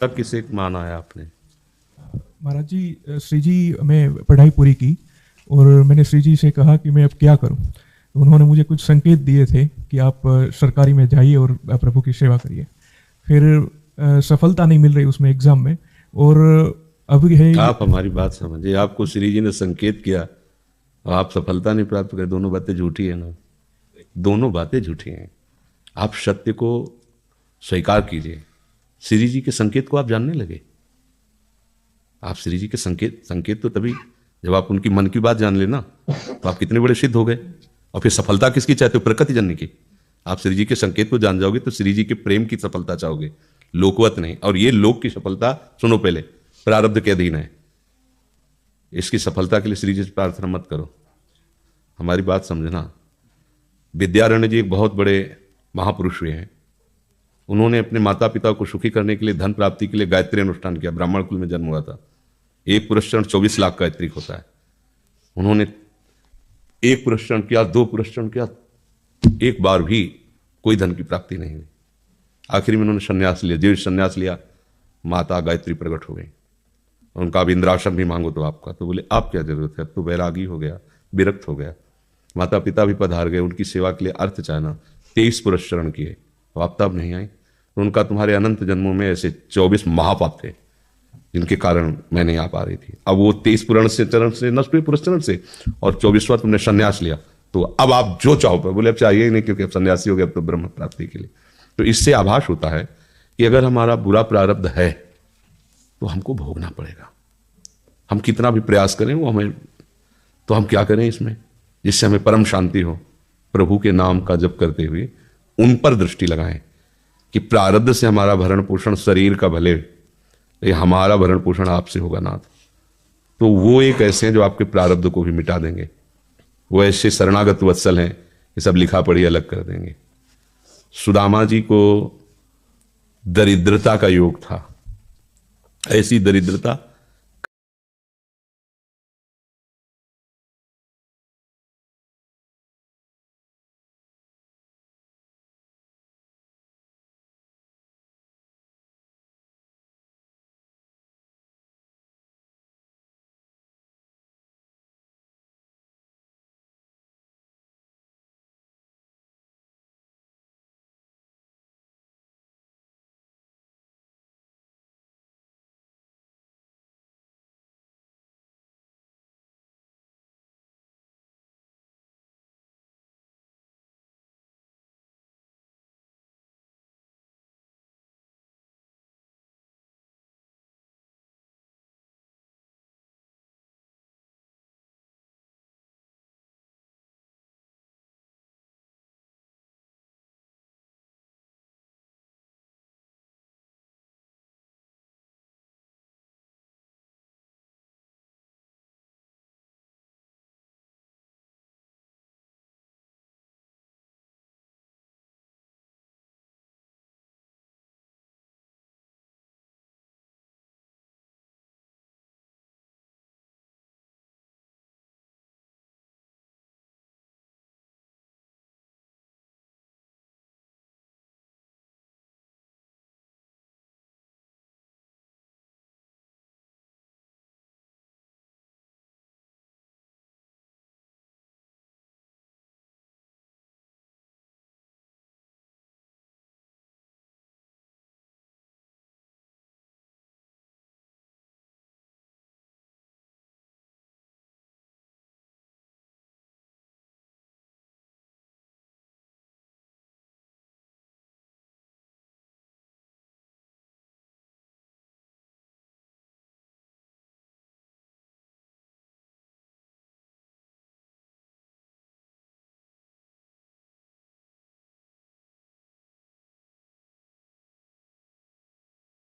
तब किसे माना है आपने? महाराज जी, श्री जी मैं पढ़ाई पूरी की और मैंने श्री जी से कहा कि मैं अब क्या करूं। तो उन्होंने मुझे कुछ संकेत दिए थे कि आप सरकारी में जाइए और प्रभु की सेवा करिए। फिर सफलता नहीं मिल रही उसमें एग्ज़ाम में, और अभी है आप हमारी बात समझिए, आपको श्री जी ने संकेत किया और आप सफलता नहीं प्राप्त करे, दोनों बातें झूठी है ना। दोनों बातें झूठी हैं। आप सत्य को स्वीकार कीजिए। श्री जी के संकेत को आप जानने लगे। आप श्री जी के संकेत संकेत तो तभी जब आप उनकी मन की बात जान लेना, तो आप कितने बड़े सिद्ध हो गए। और फिर सफलता किसकी चाहते हो? प्रकृति जननी की। आप श्री जी के संकेत को जान जाओगे तो श्री जी के प्रेम की सफलता चाहोगे, लोकवत नहीं। और ये लोक की सफलता सुनो, पहले प्रारब्ध के अधीन है। इसकी सफलता के लिए श्री जी से प्रार्थना मत करो। हमारी बात समझना। विद्यारण्य जी एक बहुत बड़े महापुरुष हुए हैं। उन्होंने अपने माता पिता को सुखी करने के लिए, धन प्राप्ति के लिए गायत्री अनुष्ठान किया। ब्राह्मण कुल में जन्म हुआ था। एक पुरस्चरण 24 लाख का गायत्री होता है। उन्होंने एक पुरस्चरण किया, 2 पुरस्चरण किया, एक बार भी कोई धन की प्राप्ति नहीं हुई। आखिरी में उन्होंने संन्यास लिया। जीव संन्यास लिया, माता गायत्री प्रकट हो गई। उनका अब इंद्रासन भी मांगो तो आपका। तो बोले आप क्या जरूरत है, अब तो वैरागी हो गया, विरक्त हो गया। माता पिता भी पधार गए, उनकी सेवा के लिए अर्थ चाहना। 23 पुरस्चरण किए, तो आप तब नहीं आई। तो उनका तुम्हारे अनंत जन्मों में ऐसे 24 महापाप थे जिनके कारण मैं नहीं आ पा रही थी। अब वो 23 पुराण से चरण से नष्ट हुए, पुरस्चरण से, और 24वां तुमने संन्यास लिया। तो अब आप जो चाहो पर। बोले अब चाहिए ही नहीं, क्योंकि अब सन्यासी हो गया, अब तो ब्रह्म प्राप्ति के लिए। तो इससे आभास होता है कि अगर हमारा बुरा प्रारब्ध है तो हमको भोगना पड़ेगा। हम कितना भी प्रयास करें वो हमें, तो हम क्या करें इसमें जिससे हमें परम शांति हो? प्रभु के नाम का जप करते हुए उन पर दृष्टि लगाएं कि प्रारब्ध से हमारा भरण पोषण शरीर का भले, ये हमारा भरण पोषण आपसे होगा नाथ। तो वो एक ऐसे हैं जो आपके प्रारब्ध को भी मिटा देंगे। वो ऐसे शरणागत वत्सल हैं कि सब लिखा पढ़ी अलग कर देंगे। सुदामा जी को दरिद्रता का योग था। ऐसी दरिद्रता